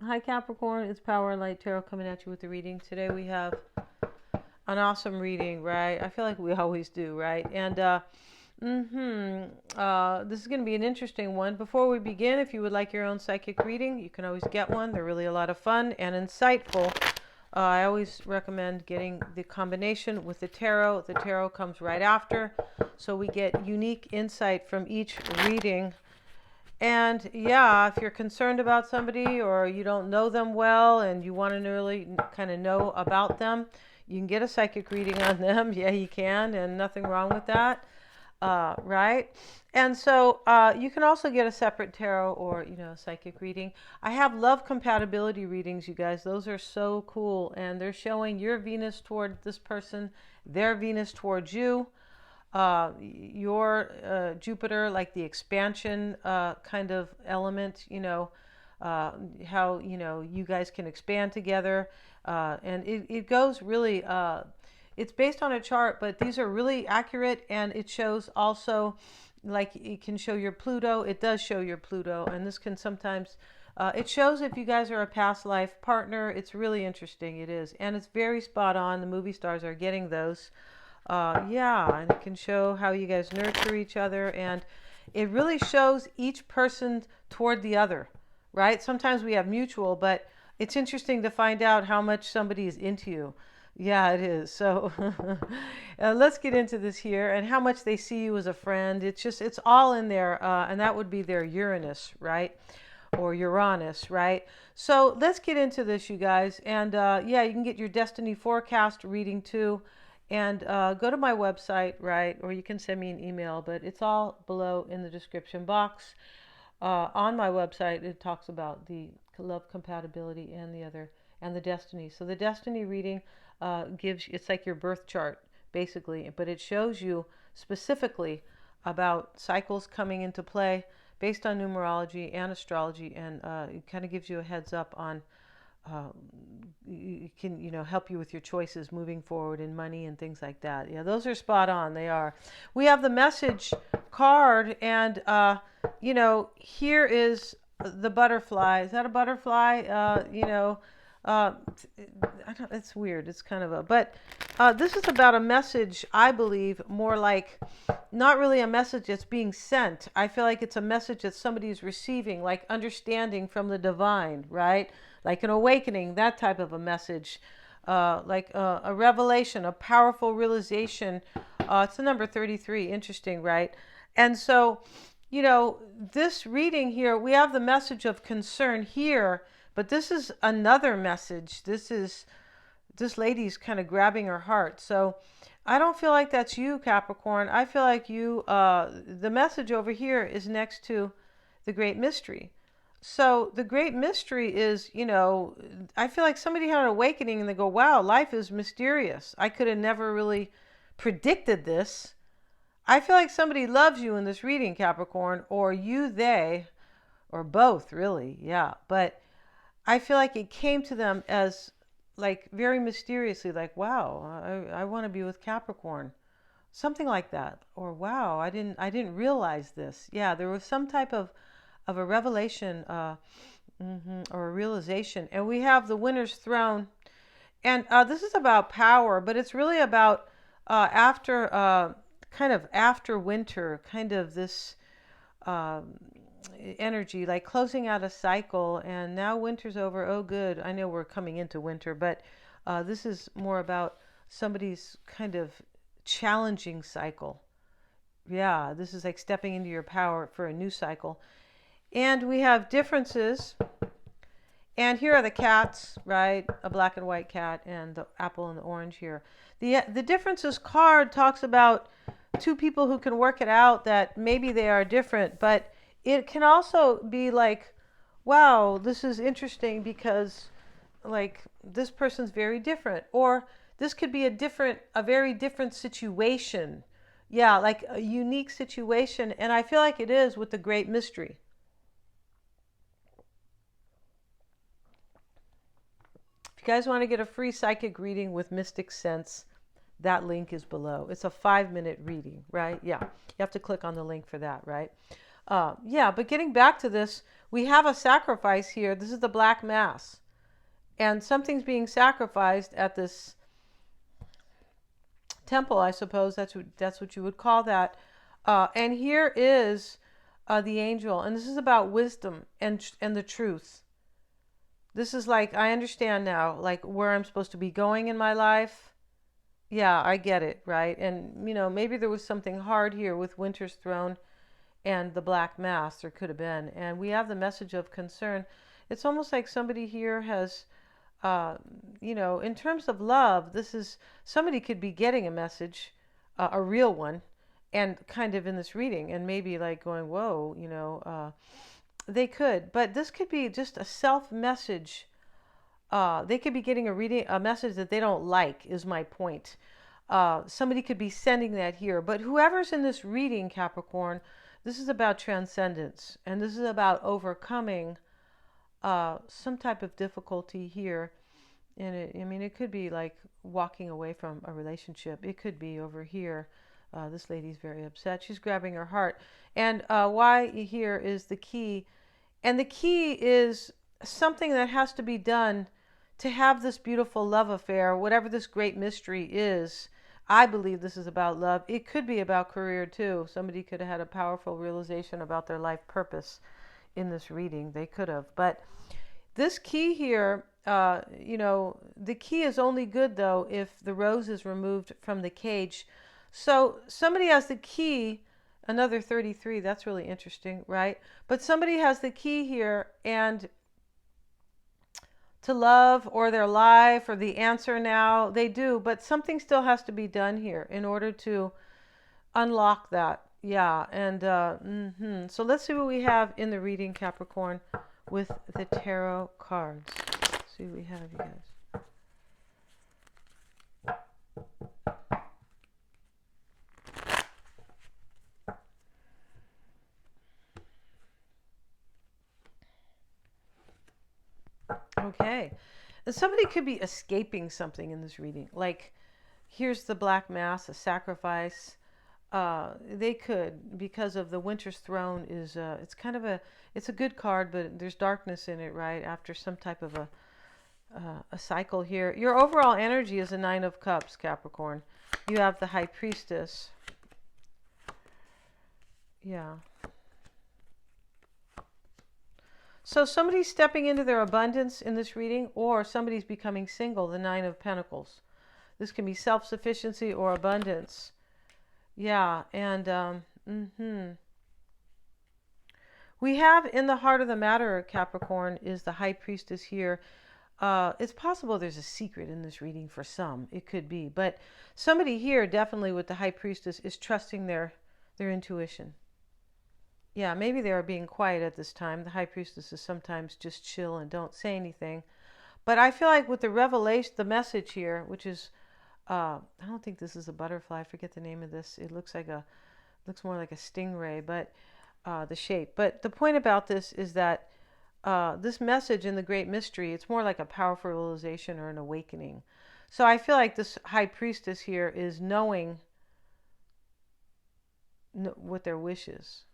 Hi Capricorn, it's Power and Light Tarot coming at you with the reading. Today we have an awesome reading, right? I feel like we always do, right? And this is going to be an interesting one. Before we begin, if you would like your own psychic reading, you can always get one. They're really a lot of fun and insightful. I always recommend getting the combination with the tarot. The tarot comes right after, so we get unique insight from each reading. And yeah, if you're concerned about somebody or you don't know them well and you want to really kind of know about them, you can get a psychic reading on them. Yeah, you can, and nothing wrong with that, right? And so you can also get a separate tarot or, psychic reading. I have love compatibility readings, you guys. Those are so cool. And they're showing your Venus toward this person, their Venus towards you. Your Jupiter, like the expansion kind of element, how, you guys can expand together. And it goes really, it's based on a chart, but these are really accurate. And it shows also, like it can show your Pluto. It does show your Pluto. And this can sometimes, it shows if you guys are a past life partner. It's really interesting. It is. And it's very spot on. The movie stars are getting those. Yeah, and it can show how you guys nurture each other, and it really shows each person toward the other, right? Sometimes we have mutual, but it's interesting to find out how much somebody is into you. Yeah, it is. So let's get into this here, and how much they see you as a friend. It's all in there, and that would be their Uranus, right? Or Uranus, right? So let's get into this, you guys. And yeah, you can get your destiny forecast reading too. And go to my website, right? Or you can send me an email, but it's all below in the description box. On my website, it talks about the love compatibility and the destiny. So the destiny reading it's like your birth chart, basically, but it shows you specifically about cycles coming into play based on numerology and astrology, and it kind of gives you a heads up on it can help you with your choices moving forward in money and things like that. Yeah, those are spot on. They are. We have the message card, and here is the butterfly. Is that a butterfly? I don't, it's weird. It's kind of but this is about a message, I believe, more like not really a message that's being sent. I feel like it's a message that somebody is receiving, like understanding from the divine, right? Like an awakening, that type of a message, like a revelation, a powerful realization. It's the number 33. Interesting, right? And so, this reading here, we have the message of concern here, but this is another message. This lady's kind of grabbing her heart. So I don't feel like that's you, Capricorn. I feel like you, the message over here is next to the great mystery. So the great mystery is, I feel like somebody had an awakening and they go, wow, life is mysterious. I could have never really predicted this. I feel like somebody loves you in this reading, Capricorn, or you, they, or both, really. Yeah. But I feel like it came to them as like very mysteriously, like, wow, I want to be with Capricorn. Something like that. Or wow, I didn't realize this. Yeah, there was some type of a revelation or a realization. And we have the winner's throne. And this is about power, but it's really about kind of after winter, kind of this energy, like closing out a cycle. And now winter's over. Oh, good. I know we're coming into winter, but this is more about somebody's kind of challenging cycle. Yeah, this is like stepping into your power for a new cycle. And we have differences. And here are the cats, right? A black and white cat and the apple and the orange here. The differences card talks about two people who can work it out that maybe they are different, but it can also be like, wow, this is interesting because like this person's very different, or this could be a very different situation. Yeah, like a unique situation. And I feel like it is with the great mystery. If you guys want to get a free psychic reading with Mystic Sense, that link is below. It's a 5-minute reading, right? Yeah, you have to click on the link for that, right? Yeah, but getting back to this, we have a sacrifice here. This is the Black Mass. And something's being sacrificed at this temple, I suppose. That's what you would call that. And here is the angel. And this is about wisdom and the truth. This is like, I understand now, like where I'm supposed to be going in my life. Yeah, I get it, right? And, maybe there was something hard here with Winter's Throne and the Black Mass. There could have been. And we have the message of concern. It's almost like somebody here has, in terms of love, this is, somebody could be getting a message, a real one, and kind of in this reading, and maybe like going, whoa, they could. But this could be just a self message. They could be getting a message that they don't like, is my point. Somebody could be sending that here. But whoever's in this reading, Capricorn, this is about transcendence. And this is about overcoming some type of difficulty here. And it could be like walking away from a relationship. It could be over here. This lady's very upset. She's grabbing her heart. And why here is the key. And the key is something that has to be done to have this beautiful love affair, whatever this great mystery is. I believe this is about love. It could be about career too. Somebody could have had a powerful realization about their life purpose in this reading. They could have. But this key here, the key is only good though if the rose is removed from the cage. So somebody has the key. Another 33, that's really interesting, right? But somebody has the key here, and to love or their life or the answer now, they do, but something still has to be done here in order to unlock that. Yeah, and so let's see what we have in the reading, Capricorn, with the tarot cards. Let's see what we have, you guys. Okay. And somebody could be escaping something in this reading. Like, here's the Black Mass, a sacrifice. They could, because of the Winter's Throne is, it's a good card, but there's darkness in it, right? After some type of a cycle here. Your overall energy is a Nine of Cups, Capricorn. You have the High Priestess. Yeah. So somebody's stepping into their abundance in this reading, or somebody's becoming single, the Nine of Pentacles. This can be self-sufficiency or abundance. Yeah, and we have in the heart of the matter, Capricorn, is the High Priestess here. It's possible there's a secret in this reading for some. It could be. But somebody here, definitely with the High Priestess, is trusting their intuition. Yeah, maybe they are being quiet at this time. The High Priestess is sometimes just chill and don't say anything. But I feel like with the revelation, the message here, which is, I don't think this is a butterfly. I forget the name of this. It looks more like a stingray, but the shape. But the point about this is that this message in the Great Mystery, it's more like a powerful realization or an awakening. So I feel like this High Priestess here is knowing what their wish is.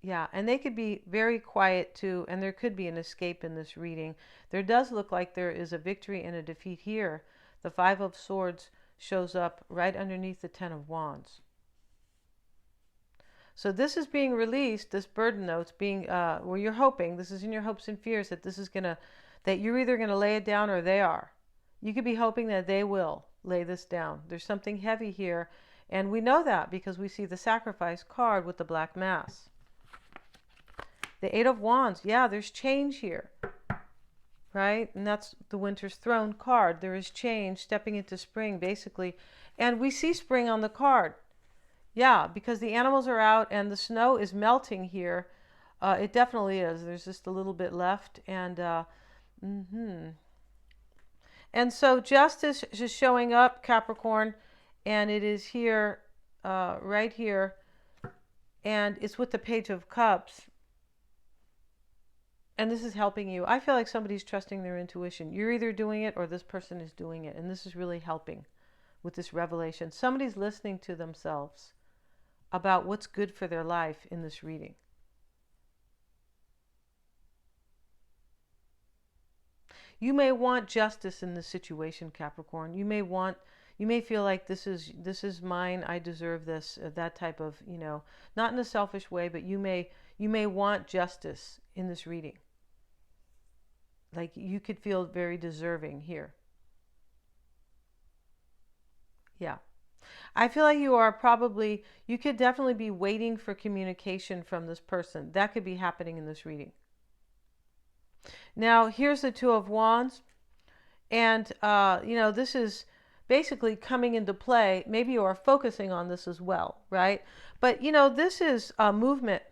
Yeah, and they could be very quiet too, and there could be an escape in this reading. There does look like there is a victory and a defeat here. The Five of Swords shows up right underneath the Ten of Wands. So this is being released, this burden though, it's being, where you're hoping, this is in your hopes and fears, that that you're either going to lay it down or they are. You could be hoping that they will lay this down. There's something heavy here, and we know that because we see the Sacrifice card with the Black Mass. The Eight of Wands, yeah, there's change here, right? And that's the Winter's Throne card. There is change, stepping into spring, basically. And we see spring on the card. Yeah, because the animals are out and the snow is melting here. It definitely is. There's just a little bit left. And and so justice is showing up, Capricorn, and it is here, right here. And it's with the Page of Cups. And this is helping you. I feel like somebody's trusting their intuition. You're either doing it or this person is doing it. And this is really helping with this revelation. Somebody's listening to themselves. about what's good for their life in this reading. You may want justice in this situation, Capricorn. You may feel like this is mine, I deserve this, that type of, not in a selfish way, but you may want justice in this reading. Like you could feel very deserving here. Yeah. I feel like you could definitely be waiting for communication from this person. That could be happening in this reading. Now, here's the Two of Wands. And, this is basically coming into play. Maybe you are focusing on this as well, right? But, this is movement.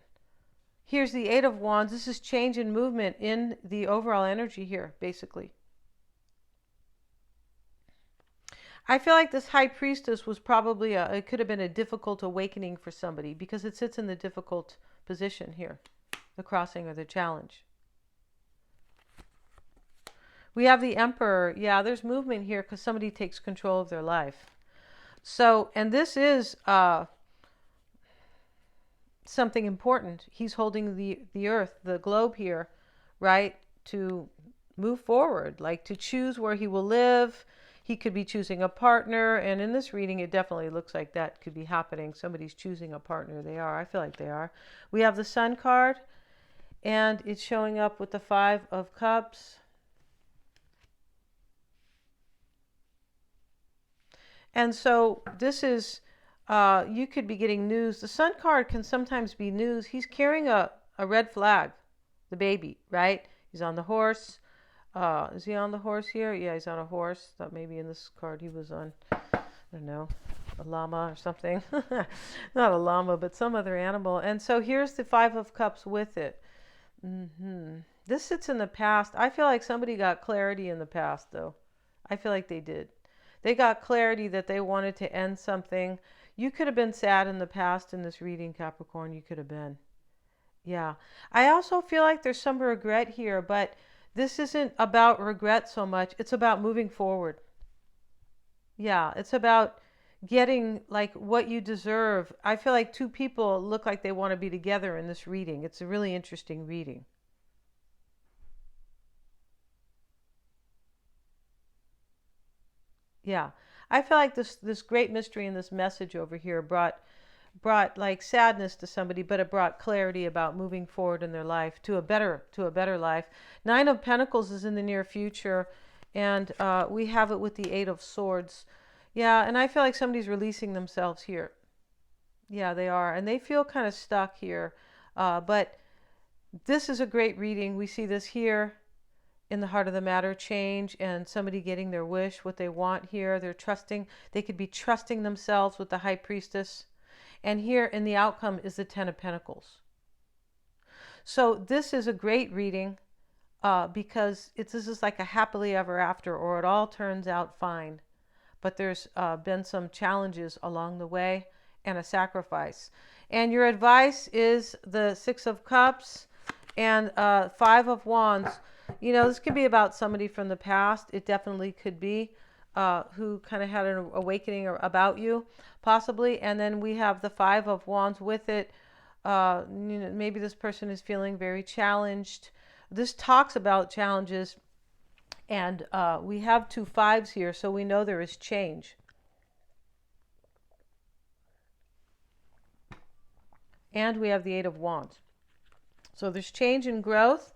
Here's the Eight of Wands. This is change and movement in the overall energy here, basically. I feel like this High Priestess was probably it could have been a difficult awakening for somebody because it sits in the difficult position here, the crossing or the challenge. We have the Emperor. Yeah, there's movement here because somebody takes control of their life. So, and this is something important. He's holding the earth, the globe here, right, to move forward, like to choose where he will live. He could be choosing a partner. And in this reading, it definitely looks like that could be happening. Somebody's choosing a partner. They are. I feel like they are. We have the Sun card, and it's showing up with the Five of Cups. And so this is, you could be getting news. The Sun card can sometimes be news. He's carrying a red flag, the baby, right? He's on the horse. Is he on the horse here? Yeah, he's on a horse. Thought maybe in this card he was on, I don't know, a llama or something. Not a llama, but some other animal. And so here's the Five of Cups with it. This sits in the past. I feel like somebody got clarity in the past, though. I feel like they did. They got clarity that they wanted to end something. You could have been sad in the past in this reading, Capricorn. You could have been. Yeah. I also feel like there's some regret here, but this isn't about regret so much. It's about moving forward. Yeah. It's about getting like what you deserve. I feel like two people look like they want to be together in this reading. It's a really interesting reading. Yeah. I feel like this great mystery and this message over here brought like sadness to somebody, but it brought clarity about moving forward in their life to a better life. Nine of Pentacles is in the near future, and we have it with the Eight of Swords. Yeah, and I feel like somebody's releasing themselves here. Yeah, they are, and they feel kind of stuck here. But this is a great reading. We see this here in the heart of the matter, change and somebody getting their wish, what they want here. They could be trusting themselves with the High Priestess. And here in the outcome is the Ten of Pentacles. So this is a great reading because this is like a happily ever after, or it all turns out fine. But there's been some challenges along the way and a sacrifice. And your advice is the Six of Cups and Five of Wands. This could be about somebody from the past. It definitely could be who kind of had an awakening about you, possibly. And then we have the Five of Wands with it. Maybe this person is feeling very challenged. This talks about challenges. And we have two fives here, so we know there is change. And we have the Eight of Wands. So there's change and growth.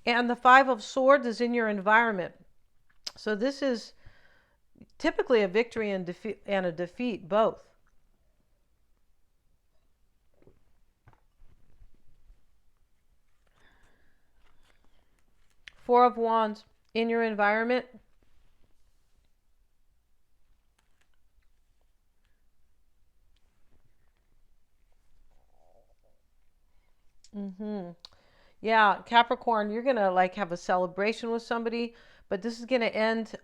And the Five of Swords is in your environment. So this is typically a victory and a defeat, both. Four of Wands in your environment. Yeah, Capricorn, you're going to like have a celebration with somebody, but this is going to end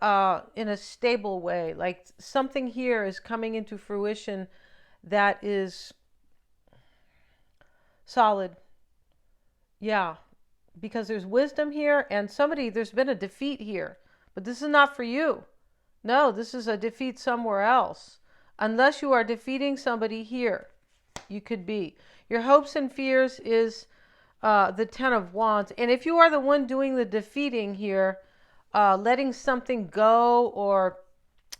in a stable way. Like something here is coming into fruition that is solid. Yeah, because there's wisdom here and there's been a defeat here, but this is not for you. No, this is a defeat somewhere else. Unless you are defeating somebody here, you could be. Your hopes and fears is the Ten of Wands. And if you are the one doing the defeating here, letting something go or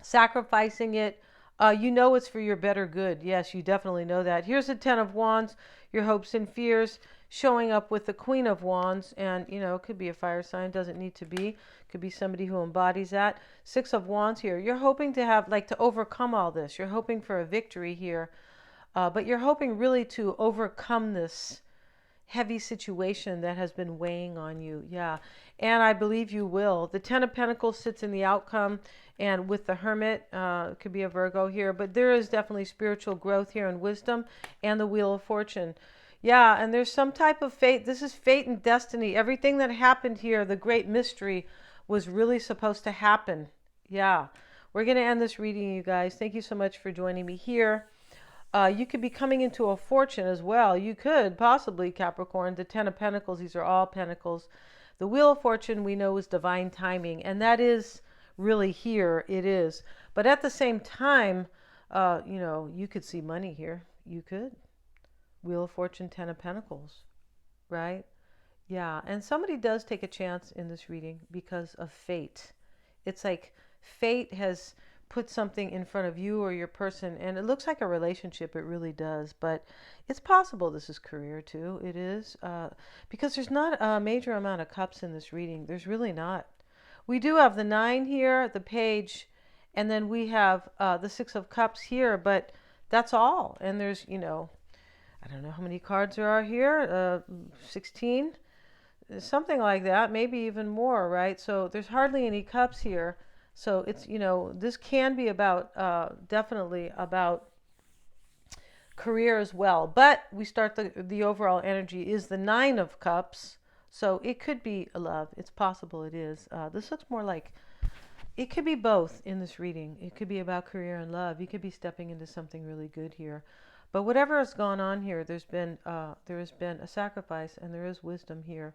sacrificing it, you know it's for your better good. Yes, you definitely know that. Here's the Ten of Wands, your hopes and fears, showing up with the Queen of Wands. And, you know, it could be a fire sign, doesn't need to be. Could be somebody who embodies that. Six of Wands here. You're hoping to have, like, to overcome all this. You're hoping for a victory here. But you're hoping really to overcome this heavy situation that has been weighing on you. Yeah. And I believe you will. The Ten of Pentacles sits in the outcome, and with the Hermit, it could be a Virgo here, but there is definitely spiritual growth here and wisdom, and the Wheel of Fortune. Yeah, and there's some type of fate. This is fate and destiny. Everything that happened here, the great mystery, was really supposed to happen. Yeah. We're going to end this reading, you guys. Thank you so much for joining me here. You could be coming into a fortune as well. You could possibly, Capricorn. The Ten of Pentacles, these are all pentacles. The Wheel of Fortune we know is divine timing, and that is really here. It is. But at the same time, you know, you could see money here. You could. Wheel of Fortune, Ten of Pentacles, right? Yeah, and somebody does take a chance in this reading because of fate. It's like fate has put something in front of you or your person, and it looks like a relationship. It really does, but it's possible this is career too. It is, because there's not a major amount of cups in this reading. There's really not. We do have the 9 here, the Page, and then we have the 6 of Cups here, but that's all. And there's, you know, I don't know how many cards there are here, 16, something like that, maybe even more, right? So there's hardly any cups here. So it's, you know, this can be about, definitely about career as well. But we start the overall energy is the 9 of Cups. So it could be a love. It's possible it is. This looks more like, it could be both in this reading. It could be about career and love. You could be stepping into something really good here. But whatever has gone on here, there has been a sacrifice, and there is wisdom here.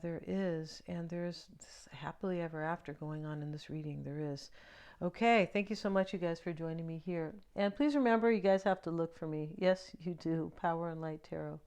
There is, and there's this happily ever after going on in this reading. There is. Okay, thank you so much, you guys, for joining me here. And please remember, you guys have to look for me. Yes, you do. Power and Light Tarot.